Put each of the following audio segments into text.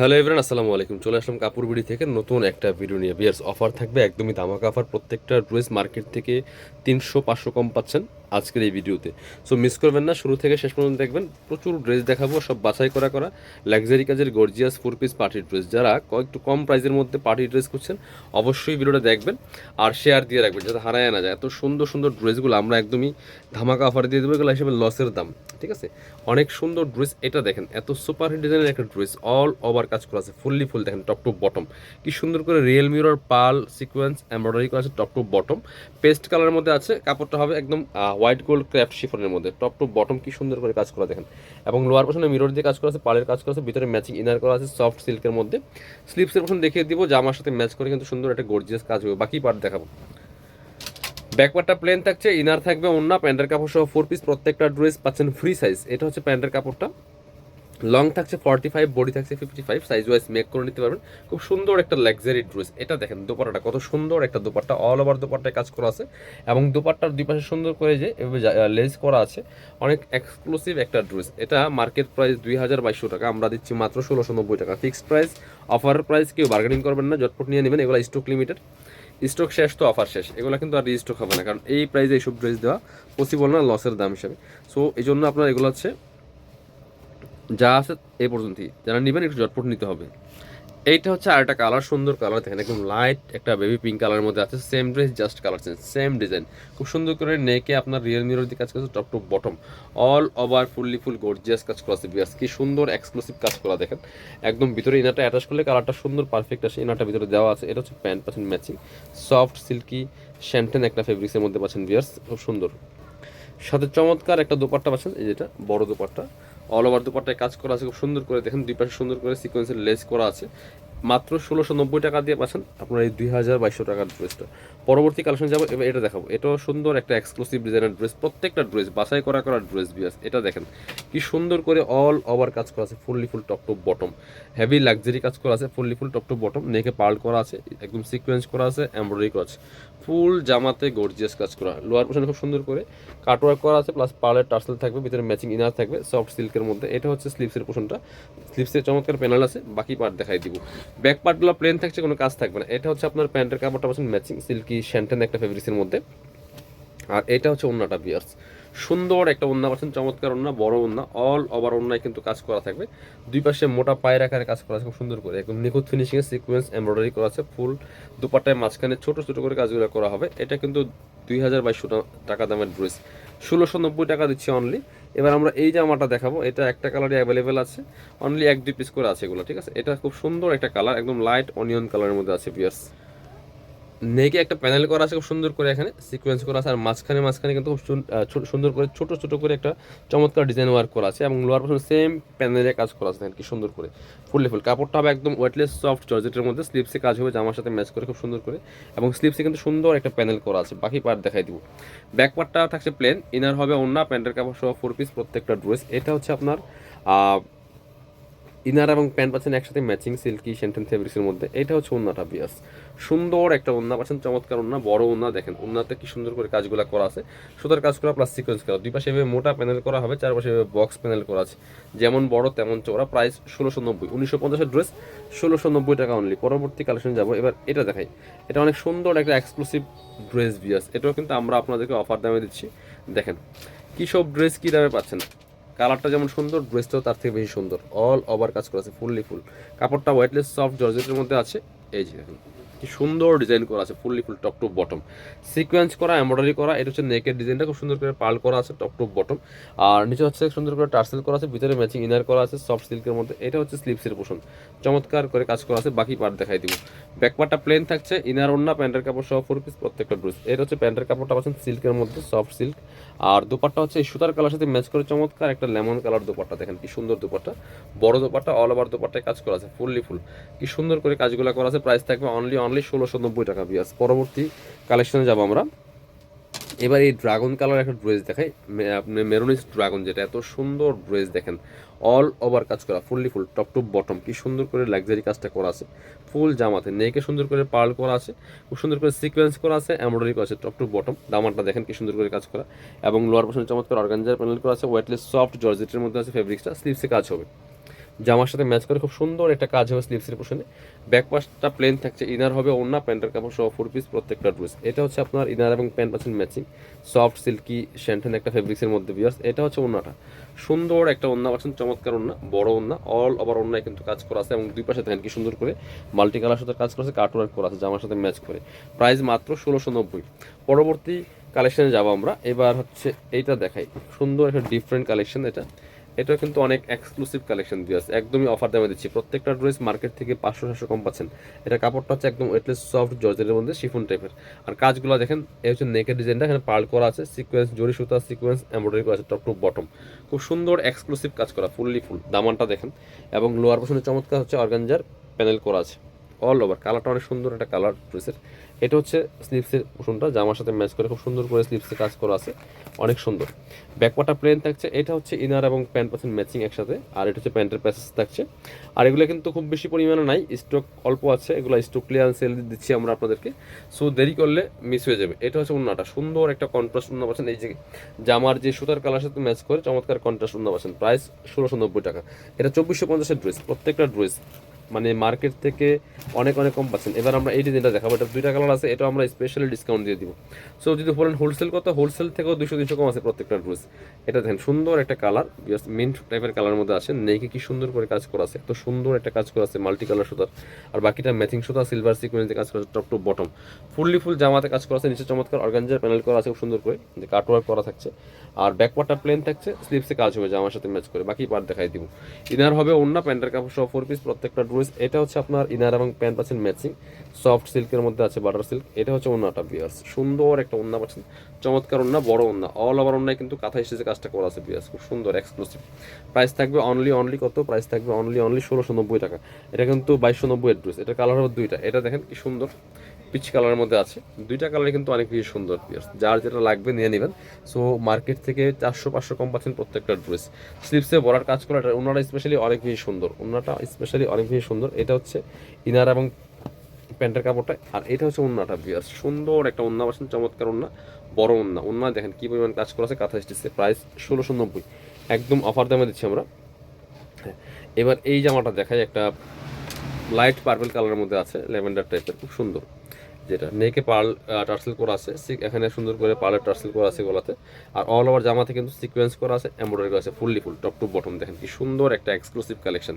Hello everyone, আসসালামু আলাইকুম। চলে আসলাম কাপড় বিড়ি থেকে নতুন একটা ভিডিও নিয়ে। বিয়ার্স, অফার থাকবে, একদমই ধামাকা অফার। প্রত্যেকটা ড্রেস মার্কেট থেকে 300-500 কম পাচ্ছেন আজকের এই ভিডিওতে। সো মিস করবেন না, শুরু থেকে শেষ পর্যন্ত দেখবেন। প্রচুর ড্রেস দেখাবো, সব বাছাই করা লাক্সারি কাজের গর্জিয়াস 4 পিস পার্টি ড্রেস। যারা একটু কম প্রাইসের মধ্যে পার্টি ড্রেস করছেন, অবশ্যই ভিডিওটা দেখবেন আর শেয়ার দিয়ে রাখবেন যাতে হারায় না যায়। এত সুন্দর সুন্দর ড্রেসগুলো আমরা একদমই ধামাকা অফার দিয়ে দেবো, এগুলো হিসেবে লসের দাম। ঠিক আছে, অনেক সুন্দর ড্রেস। এটা দেখেন, এত সুপার হিট ডিজাইনের একটা ড্রেস, অল ওভার কাজ করা আছে, ফুললি ফুল। দেখেন টপ টু বটম কি সুন্দর করে রিয়েল মিরর পাল সিকোয়েন্স এমব্রয়ডারি করা আছে। টপ টু বটম পেস্ট কালারের মধ্যে আছে, কাপড়টা হবে একদম হোয়াইট গোল্ড ক্র্যাফট শিফনের মধ্যে। টপ টু বটম কি সুন্দর করে কাজ করা দেখেন, এবং লোয়ার পোর্শনে মিরর দিয়ে কাজ করা আছে, পালের কাজ করা আছে, ভিতরে ম্যাচিং ইনার করা আছে সফট সিল্কের মধ্যে। স্লিপসের পোর্শন দেখিয়ে দিব, জামার সাথে ম্যাচ করে কিন্তু সুন্দর একটা গর্জিয়াস কাজ হবে। বাকি পার্ট দেখাবো। ব্যাকপার্টটা প্লেন থাকছে, ইনার থাকবে ওন্না, প্যান্টের কাপড় সহ 4 পিস। প্রত্যেকটা ড্রেস পাচ্ছেন ফ্রি সাইজ। এটা হচ্ছে প্যান্টের কাপড়টা, লং থাকছে 45, বডি থাকছে 55, সাইজ ওয়াইজ মেক করে নিতে পারবেন। খুব সুন্দর একটা লাক্সারি ড্রেস। এটা দেখেন দোপাট্টাটা কত সুন্দর একটা দোপাট্টা, অল ওভার দোপাট্টায় কাজ করা আছে, এবং দোপাট্টার দুই পাশে সুন্দর করে যে এভাবে লেস করা আছে। অনেক এক্সক্লুসিভ একটা ড্রেস। এটা মার্কেট প্রাইস 2200 টাকা, আমরা দিচ্ছি মাত্র 1690 টাকা। ফিক্সড প্রাইস, অফার প্রাইস, কেউ বার্গেনিং করবেন না, জটপট নিয়ে নেবেন। এগুলো স্টক লিমিটেড, স্টক শেষ তো অফার শেষ। এগুলো কিন্তু আর রিস্টক হবে না, কারণ এই প্রাইসে এইসব ড্রেস দেওয়া পসিবল না লসের দাম হিসাবে। সো এই জন্য আপনার এগুলো হচ্ছে যা আছে এই পর্যন্তই, যারা নেবেন একটু জটপট নিতে হবে। এইটা হচ্ছে আরেকটা কালার, সুন্দর কালার দেখেন, একদম লাইট একটা বেবি পিঙ্ক কালারের মধ্যে আছে। Same dress, just colour change, same design. খুব সুন্দর করে নেকে আপনার রিয়েল মিরর দিয়ে কাজ করেছে, top to bottom all over fully full gorgeous কাজ করা আছে। বিয়াস কি সুন্দর এক্সক্লুসিভ কাজ করা দেখেন, একদম ভিতরে ইনারটা অ্যাটাচ করলে কালারটা সুন্দর পারফেক্ট আসে। ইনারটা ভিতরে দেওয়া আছে। এটা হচ্ছে প্যান্ট পাচ্ছেন ম্যাচিং, সফট সিল্কি শ্যান্টেন একটা ফেব্রিক্সের মধ্যে পাচ্ছেন। বিয়ার্স খুব সুন্দর, সাথে চমৎকার একটা দোপাট্টা পাচ্ছেন, এই যেটা বড় দোপাট্টা, অল ওভার দোপাট্টায় কাজ করা আছে খুব সুন্দর করে। দেখেন দুই পাশে সুন্দর করে সিকোয়েন্সের লেস করা আছে। মাত্র 1690 টাকা দিয়ে পাচ্ছেন আপনার এই 2200 টাকার ড্রেসটা। পরবর্তী কালেকশন যাবো, এবার এটা দেখাবো। এটাও সুন্দর একটা এক্সক্লুসিভ ডিজাইনের ড্রেস, প্রত্যেকটা ড্রেস বাছাই করা ড্রেস। বিয়াস এটা দেখেন কি সুন্দর করে অল ওভার কাজ করা আছে, fully full top to bottom, heavy luxury কাজ করা আছে, fully full top to bottom, নেকে পার্ল করা আছে, একদম সিকোয়েন্স করা আছে, এমব্রয়ডারি করা আছে, ফুল জামাতে গর্জিয়াস কাজ করা। লোয়ার পোর্শনে খুব সুন্দর করে কাটওয়ার্ক করা আছে, প্লাস পার্লের টার্সেল থাকবে, ভিতরে ম্যাচিং ইনার থাকবে সফট সিল্কের মধ্যে। এটা হচ্ছে স্লিপসের পোর্শনটা, স্লিপসের চমৎকার প্যানেল আছে। বাকি পার্ট দেখাই দিব। ব্যাক পার্টগুলো প্লেন থাকছে, কোনো কাজ থাকবে না। এটা হচ্ছে আপনার প্যান্টের কাপড়টা পাচ্ছেন ম্যাচিং সিল্কি শ্যান্টেন একটা ফেব্রিক্সের মধ্যে। আর এটা হচ্ছে ওন্নাটা। বিয়ার্স সুন্দর একটা ওন্না পাচ্ছেন, চমৎকার ওন্না, বড় ওন্না, অল ওভার ওন্নায় কিন্তু কাজ করা থাকবে। দুই পাশে মোটা পায়ের আকারে কাজ করা আছে খুব সুন্দর করে, একদম নিখুঁত ফিনিশিংয়ে সিকোয়েন্স এমব্রয়ডারি করা আছে। ফুল দুপাট্টায় মাঝখানে ছোট ছোট করে কাজগুলো করা হবে। এটা কিন্তু 2200 টাকা দামের ড্রেস, 1690 টাকা দিচ্ছি অনলি। এবার আমরা এই জামাটা দেখাবো। এটা একটা কালারই অ্যাভেলেবেল আছে, অনলি 1-2 পিস করে আছে এগুলো। ঠিক আছে, এটা খুব সুন্দর একটা কালার, একদম লাইট অনিয়ন কালারের মধ্যে আছে। বিয়ার্স নেকে একটা প্যানেল করা আছে খুব সুন্দর করে, এখানে সিকোয়েন্স করা আছে, আর মাঝখানে মাঝখানে কিন্তু খুব সুন্দর করে ছোট ছোট করে একটা চমৎকার ডিজাইন ওয়ার্ক করা আছে, এবং লোয়ার পোর্শন সেম প্যানেলে কাজ করা আছে। দেখেন কি সুন্দর করে ফুললি ফুল। কাপড়টা হবে একদম ওয়েটলেস সফট জর্জেটের মধ্যে, স্লিপসে কাজ হবে জামার সাথে ম্যাচ করে খুব সুন্দর করে, এবং স্লিপসে কিন্তু সুন্দর একটা প্যানেল করা আছে। বাকি পার্ট দেখাই দিব। ব্যাক পার্টটা থাকছে প্লেন, ইনার হবে ওন্না, প্যান্টের কাপড় সহ 4 পিস প্রত্যেকটা ড্রেস। এটা হচ্ছে আপনার ইনার এবং প্যান্ট পাচ্ছেন একসাথে ম্যাচিং সিল্কি শ্যান্টেন ফেব্রিক্সের মধ্যে। এটা হচ্ছে ওন্নাটা। বিয়াস সুন্দর একটা ওন্না পাচ্ছেন, চমৎকার ওন্না, বড় ওন্না। দেখেন ওন্নাতে কি সুন্দর করে কাজগুলো করা আছে, সুতার কাজ করা প্লাস সিকোয়েন্স করা। দুই পাশে এভাবে মোটা প্যানেল করা হবে, চারপাশে এভাবে বক্স প্যানেল করা আছে, যেমন বড় তেমন চওড়া। প্রাইস 1690, 1950-এর ড্রেস, 1690 টাকা অনলি। পরবর্তী কালেকশন যাবো। এবার এটা দেখাই, এটা অনেক সুন্দর একটা এক্সক্লুসিভ ড্রেস। বিয়াস এটাও কিন্তু আমরা আপনাদেরকে অফার দামে দিচ্ছি। দেখেন কী সব ড্রেস কী দামে পাচ্ছেন, কালারটা যেমন সুন্দর, ড্রেসটাও তার থেকে বেশি সুন্দর, অল ওভার কাজ করা আছে ফুললি ফুল। কাপড়টা ওয়েটলেস সফট জর্জেটের মধ্যে আছে। এই যে দেখুন কি সুন্দর ডিজাইন করা আছে, fully full top to bottom, sequence করা এমব্রয়ডারি করা। এটা হচ্ছে নেকের ডিজাইনটা খুব সুন্দর করে পার্ল করা আছে টপ টু বটম, আর নিচে হচ্ছে সুন্দর করে টার্সেল করা আছে, ভিতরে ম্যাচিং ইনার করা আছে সফট সিল্কের মধ্যে। এটা হচ্ছে স্লিপসের পোর্শন, চমৎকার করে কাজ করা আছে। বাকি পার্ট দেখাই দিব। ব্যাক পার্টটা প্লেন থাকছে, ইনার ওন্না, প্যান্টের কাপড় সহ 4 পিস প্রত্যেকটা ড্রেস। এটা হচ্ছে প্যান্টের কাপড়টা পাচ্ছেন সিল্কের মধ্যে, সফট সিল্ক, আর দোপাট্টা হচ্ছে এই সুতার কালার সাথে ম্যাচ করে চমৎকার একটা লেমন কালার দোপাট্টা। দেখেন কি সুন্দর দোপাট্টা, বড় দোপাট্টা, অল ওভার দোপাট্টায় কাজ করা আছে ফুললি ফুল, কি সুন্দর করে কাজগুলো করা আছে। প্রাইস থাকবে অনলি 1690 টাকা। বিয়াস পরবর্তী কালেকশনে যাবো আমরা। এবার এই ড্রাগন কালার একটা ড্রেস দেখাই, আপনি মেরুনিস ড্রাগন, যেটা এত সুন্দর ড্রেস। দেখেন অল ওভার কাজ করা fully full top to bottom, কি সুন্দর করে লাক্সারি কাজটা করা আছে। ফুল জামাতে নেকে সুন্দর করে পার্ল করা আছে, খুব সুন্দর করে সিকোয়েন্স করা আছে, এমব্রয়ডারি করা আছে টপ টু বটম। দামারটা দেখেন কি সুন্দর করে কাজ করা, এবং লোয়ার পোর্শনে চমৎকার অর্গানজার প্যানেল করা আছে, ওয়েটলেস সফট জর্জেটের মধ্যে আছে ফেব্রিক্সটা, স্লিভসে কাজ হবে। জামার সাথে ম্যাচ করে খুব সুন্দর একটা কাজ হবে স্লিভসের পোশনে। ব্যাক পাশটা প্লেন থাকছে, ইনার হবে ওড়না, প্যান্টের কাপড় সহ 4 পিস প্রত্যেকটা ড্রেস। এটা হচ্ছে আপনার ইনার এবং প্যান্ট পাচ্ছেন ম্যাচিং, সফট সিল্কি শ্যান্টেন একটা ফেব্রিক্সের মধ্যে ভিউয়ার্স। এটা হচ্ছে ওড়নাটা, সুন্দর একটা ওড়না পাচ্ছেন, চমৎকার ওড়না, বড় ওড়না, অল ওভার ওড়নায় কিন্তু কাজ করা আছে এবং দুই পাশে দেখেন কি সুন্দর করে মাল্টি কালার সাথে কাজ করা আছে, কাট ওয়ার্ক করা আছে জামার সাথে ম্যাচ করে। প্রাইস মাত্র 1690। পরবর্তী কালেকশনে যাবো আমরা। এবার হচ্ছে এইটা দেখাই, সুন্দর একটা ডিফারেন্ট কালেকশন। এটা কিন্তু অনেক এক্সক্লুসিভ কালেকশন দিয়ে আছে, একদমই অফার দামে দিচ্ছি। প্রত্যেকটা ড্রেস মার্কেট থেকে 500-700 কম পাচ্ছেন। এটা কাপড়টা হচ্ছে একদম ওয়েটলেস সফট জর্জেটের মধ্যে শিফন টাইপের। আর কাজগুলো দেখেন, এই হচ্ছে নেকের ডিজাইনটা, এখানে পার্ল করা আছে, সিকোয়েন্স জরি সুতা সিকোয়েন্স এমব্রয়ডারি করা আছে টপ টু বটম, খুব সুন্দর এক্সক্লুসিভ কাজ করা, ফুললি ফুল। দামানটা দেখেন এবং লোয়ার পোর্শনে চমৎকার হচ্ছে অর্গানজার প্যানেল করা আছে অল ওভার। কালারটা অনেক সুন্দর একটা কালার ড্রেসের। এটা হচ্ছে স্লিভসের পোর্শনটা, জামার সাথে ম্যাচ করে খুব সুন্দর করে স্লিভসে কাজ করা আছে, অনেক সুন্দর। ব্যাকপাটা প্লেন থাকছে, এটা হচ্ছে ইনার এবং প্যান্ট পাচ্ছেন ম্যাচিং একসাথে, আর এটা হচ্ছে প্যান্টের প্যাসেজ থাকছে। আর এগুলো কিন্তু খুব বেশি পরিমাণে নাই, স্টক অল্প আছে, এগুলো স্টক ক্লিয়ারেন্স সেল দিচ্ছি আমরা আপনাদেরকে, সো দেরি করলে মিস হয়ে যাবে। এটা হচ্ছে ওন্নাটা, সুন্দর একটা কন্ট্রাস্ট ওন্না পাচ্ছেন, এই যে জামার যে সুতার কালার সাথে ম্যাচ করে চমৎকার কন্ট্রাস্ট ওন্না পাচ্ছেন। প্রাইস 1690 টাকা। এটা 2450-এর ড্রেস, প্রত্যেকটা ড্রেস মানে মার্কেট থেকে অনেক অনেক কম পাচ্ছেন। এবার আমরা এই ডিজাইনটা দেখাবো, এটা দুইটা কালার আছে, এটা আমরা স্পেশালি ডিসকাউন্ট দিয়ে দিব। সো যদি বলেন হোলসেল কত, হোলসেল থেকেও 200-300 কম আছে প্রত্যেকটা ড্রেস। এটা দেখেন সুন্দর একটা কালার, মিন্ট টাইপের কালার মধ্যে আছে, নেকে কি সুন্দর করে কাজ করা আছে, এত সুন্দর একটা কাজ করা আছে মাল্টি কালার সুতার। আর বাকিটা ম্যাচিং সুতা সিলভার সিকোয়েন্সে কাজ করা আছে top to bottom, fully full জামাতে কাজ করা আছে, নিচে চমৎকার অর্গানজার প্যানেল করা আছে খুব সুন্দর করে, যে কাট ওয়ার্ক করা থাকছে। আর ব্যাকপার্টটা প্লেন থাকছে, স্লিভসে কাজ হবে জামার সাথে ম্যাচ করে, বাকি পার্ট দেখাই দিব। ইনার হবে ওন্না, প্যান্টের কাপড় সহ 4 পিস প্রত্যেকটা ড্রেস। এটা হচ্ছে আপনার ইনার এবং প্যান্ট পাচ্ছেন ম্যাচিং, সফট সিল্কের মধ্যে আছে বাটার সিল্ক। এটা হচ্ছে ওন্নাটা বিয়ার্স, সুন্দর একটা ওন্না পাচ্ছেন, চমৎকার ওন্না, বড় ওন্না, অল ওভার ওন্নায় কিন্তু কাঁথা এসেছে কাজটা করা আছে বিয়ার্স, খুব সুন্দর এক্সক্লুসিভ। প্রাইস থাকবে অনলি কত, প্রাইস থাকবে অনলি 1690 টাকা। এটা কিন্তু 2290 এর ড্রেস। এটা কালার হবে দুইটা, এটা দেখেন কি সুন্দর পিচ কালারের মধ্যে আছে, দুইটা কালার কিন্তু অনেক বেশি সুন্দর পিয়ার্স, যার যেটা লাগবে নিয়ে নেবেন। সো মার্কেট থেকে 400-500 কম পাচ্ছেন প্রত্যেকটা ড্রেস। স্লিভসে বড়ার কাজ করা, এটা ওনারা স্পেশালি অনেক বেশি সুন্দর, ওনাটা স্পেশালি অনেক বেশি সুন্দর। এটা হচ্ছে ইনার এবং প্যান্টের কাপড়টা, আর এটা হচ্ছে ওন্নাটা বিয়ার্স, সুন্দর একটা ওন্না পাচ্ছেন, চমৎকার ওন্না, বড় ওন্না। ওন্না দেখেন কি পরিমাণ কাজ করা আছে কাঁথা স্টিচে। প্রাইস 1690, একদম অফার দামে দিচ্ছি আমরা। হ্যাঁ, এবার এই জামাটা দেখাই, একটা লাইট পার্পল কালারের মধ্যে আছে, ল্যাভেন্ডার টাইপের, খুব সুন্দর, যেটা নেকে পার্ল টার্সেল করা আছে, এখানে সুন্দর করে পার্লের টার্সেল করা আছে গলাতে। আর অল ওভার জামাতে কিন্তু সিকোয়েন্স করা আছে, এমব্রয়ডারি করা আছে, fully full top to bottom. দেখেন কি সুন্দর একটা এক্সক্লুসিভ কালেকশন।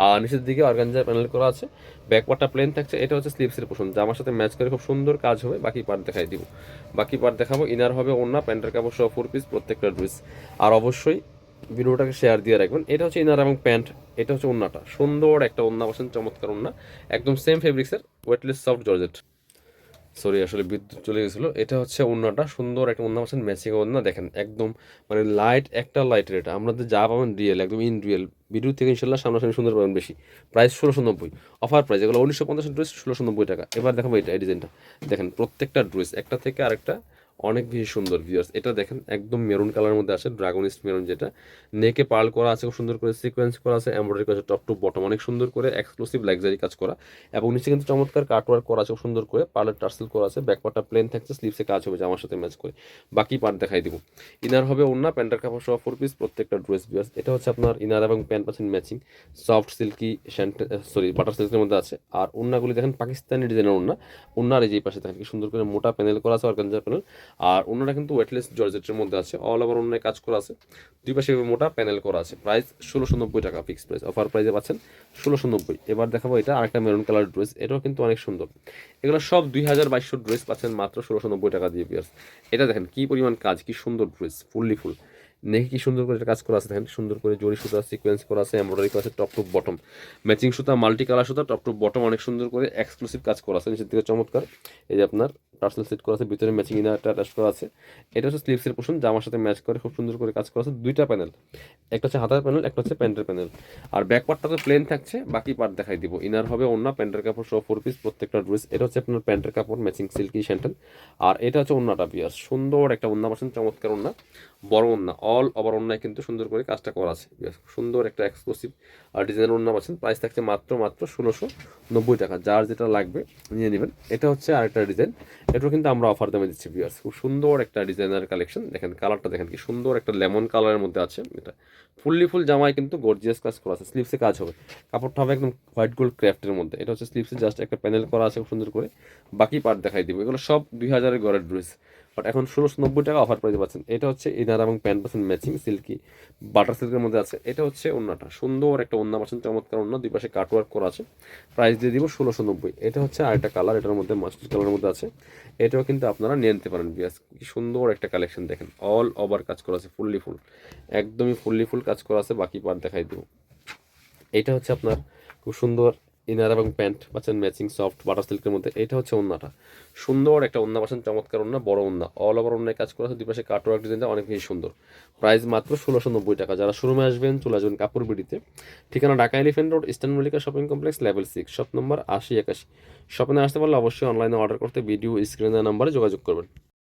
আর নিচের দিকে অর্গানজার প্যানেল করা আছে, ব্যাকপার্টটা প্লেন থাকছে। এটা হচ্ছে স্লিভসের পোর্শন, জামার সাথে ম্যাচ করে খুব সুন্দর কাজ হবে। বাকি পার্ট দেখাই দিব, বাকি পার্ট দেখাবো। ইনার হবে ওন্না, প্যান্টের কাপড় সহ 4 পিস প্রত্যেকটা ড্রেস। আর অবশ্যই ভিডিওটাকে শেয়ার দিয়ে রাখবেন। এটা হচ্ছে ইনার এবং প্যান্ট, এটা হচ্ছে ওন্নাটা, সুন্দর একটা ওন্না পাচ্ছেন, চমৎকার ওন্না, একদম সেম ফেব্রিক্সের ওয়েটলেস সফট জর্জেট। সরি আসলে বিদ্যুৎ চলে গেছিলো। এটা হচ্ছে ওন্নাটা, সুন্দর একটা ওন্না পাচ্ছেন, ম্যাচিং ওন্না দেখেন, একদম মানে লাইট একটা লাইটের। এটা আপনাদের যা পাবেন রিয়েল, একদম ইন রিয়েল। ভিডিও থেকে ইনশাল্লাহ সামনাসামনি সুন্দর পাবেন বেশি। প্রাইস 1690, অফার প্রাইস, এগুলো 1950 ড্রেস 1690 টাকা। এবার দেখাবো এটা, এই ডিজাইনটা দেখেন, প্রত্যেকটা ড্রেস একটা থেকে আরেকটা অনেক বেশি সুন্দর ভিউয়ার্স। এটা দেখেন একদম মেরুন কালারের মধ্যে আছে, ড্রাগনিস্ট মেরুন, যেটা নেকে পার্ল করা আছে, খুব সুন্দর করে সিকোয়েন্স করা আছে, এমব্রয়ডারি করা আছে টপ টু বটম, অনেক সুন্দর করে এক্সক্লুসিভ লাক্সারি কাজ করা। এবং নিচে কিন্তু চমৎকার কাটওয়ার্ক করা আছে, খুব সুন্দর করে পার্লের টার্সেল করা আছে। ব্যাকপার্টটা প্লেন থাকছে, স্লিভসে কাজ হবে জামার সাথে ম্যাচ করে। বাকি পার্ট দেখাই দিব। ইনার হবে ওন্না, প্যান্টের কাপড় সহ 4 পিস প্রত্যেকটা ড্রেস ভিউয়ার্স। এটা হচ্ছে আপনার ইনার এবং প্যান্ট পাচ্ছেন ম্যাচিং, সফট সিল্কি বাটার সিল্কের মধ্যে আছে। আর ওন্নাগুলি দেখেন পাকিস্তানি ডিজাইনের ওন্না। ওন্নার এই যে পাশে দেখেন কি সুন্দর করে মোটা প্যানেল করা আছে, অর্গানজার প্যানেল। আর ওন্নাটা কিন্তু ওয়েটলেস জর্জেটের মধ্যে আছে, অল ওভার ওন্নায় কাজ করা আছে, দুই পাশে মোটা প্যানেল করা আছে। প্রাইস 1690 টাকা, ফিক্স প্রাইস, অফার প্রাইসে পাচ্ছেন 1690। এবার দেখাবো এটা আরেকটা মেরুন কালার ড্রেস, এটাও কিন্তু অনেক সুন্দর। এগুলো সব 2200 ড্রেস পাচ্ছেন মাত্র 1690 টাকা দিয়ে পিয়ার্স। এটা দেখেন কি পরিমাণ কাজ, কি সুন্দর ড্রেস, ফুললি ফুল। নেকে কি সুন্দর করে কাজ করা আছে দেখেন, সুন্দর করে জরি সুতা সিকোয়েন্স করা আছে, এমব্রয়ডারি করা আছে টপ টু বটম, ম্যাচিং সুতা মাল্টি কালার সুতা টপ টু বটম, অনেক সুন্দর করে এক্সক্লুসিভ কাজ করা আছে। নিচের দিকে চমৎকার এই যে আপনার টার্সেল সেট করা আছে, ভিতরে ম্যাচিং ইনারটা অ্যাটাচ করা আছে। এটা হচ্ছে স্লিভসের পোর্শন, জামার সাথে ম্যাচ করে খুব সুন্দর করে কাজ করা আছে। দুইটা প্যানেল, একটা হচ্ছে হাতার প্যানেল, একটা হচ্ছে প্যান্টের প্যানেল। আর ব্যাক পার্টটা তো প্লেন থাকছে, বাকি পার্ট দেখাই দিব। ইনার হবে ওন্না, প্যান্টের কাপড় সহ 4 পিস প্রত্যেকটা ড্রেস। এটা হচ্ছে আপনার প্যান্টের কাপড় ম্যাচিং সিল্কি স্যান্টেন। আর এটা হচ্ছে ওন্নাটা পিয়ার্স, সুন্দর একটা ওন্না পাচ্ছেন, চমৎকার ওন্না, বড় ওন্না, অল ওভার অন্যায় কিন্তু সুন্দর করে কাজটা করা আছে। সুন্দর একটা এক্সক্লুসিভ আর ডিজাইনের ওড়না পাচ্ছেন। প্রাইস থাকছে মাত্র 1690 টাকা। যার যেটা লাগবে নিয়ে নেবেন। এটা হচ্ছে আরেকটা ডিজাইন, এটাও কিন্তু আমরা অফার দামে দিচ্ছি ভিউয়ার্স। খুব সুন্দর একটা ডিজাইনার কালেকশন, দেখেন কালারটা দেখেন কি সুন্দর একটা লেমন কালারের মধ্যে আছে। এটা ফুল জামায় কিন্তু গর্জিয়াস কাজ করা আছে, স্লিভসে কাজ হবে, কাপড়টা হবে একদম হোয়াইট গোল্ড ক্রাফটের মধ্যে। এটা হচ্ছে স্লিভসে জাস্ট একটা প্যানেল করা আছে খুব সুন্দর করে, বাকি পার্ট দেখাই দিব। এগুলো সব 2000-এর ঘরের ড্রেস, বাট এখন 1690 টাকা অফার প্রাইসে পাচ্ছেন। এটা হচ্ছে ইনার এবং প্যান্ট পাচ্ছেন ম্যাচিং সিল্কি বাটার সিল্কের মধ্যে আছে। এটা হচ্ছে ওড়নাটা, সুন্দর একটা ওড়না পাচ্ছেন, চমৎকার ওড়না, দুই পাশে কাটওয়ার্ক করা আছে। প্রাইস দিয়ে দিব 1690। এটা হচ্ছে আরেকটা কালার, এটার মধ্যে মাস্টার কালারের মধ্যে আছে। এটাও কিন্তু আপনারা নিয়ে নিতে পারেন বিয়াস। কি সুন্দর একটা কালেকশন দেখেন, অল ওভার কাজ করা আছে, ফুল একদমই ফুল কাজ করা আছে, বাকি পার্ট দেখাই দেবো। এটা হচ্ছে আপনার খুব সুন্দর ইনার এবং প্যান্ট পাচ্ছেন ম্যাচিং সফট বাটার সিল্কের মধ্যে। এটা হচ্ছে ওড়নাটা, সুন্দর একটা ওড়না পাচ্ছেন, চমৎকার ওড়না, বড় ওড়না, অল ওভার ওড়নায় কাজ করা আছে, দুই পাশে কাটওয়ার্ক ডিজাইনটা অনেক বেশি সুন্দর। প্রাইস মাত্র 1690 টাকা। যারা শোরুমে আসবেন চলে আসবেন কাপড় বিডিতে, ঠিকানা Dhaka elephant road, eastern Mallika shopping complex, level 6, shop number 8081। শপিংয়ে আসতে পারলে অবশ্যই অনলাইনে অর্ডার করতে ভিডিও স্ক্রিনে নাম্বারে যোগাযোগ করবেন।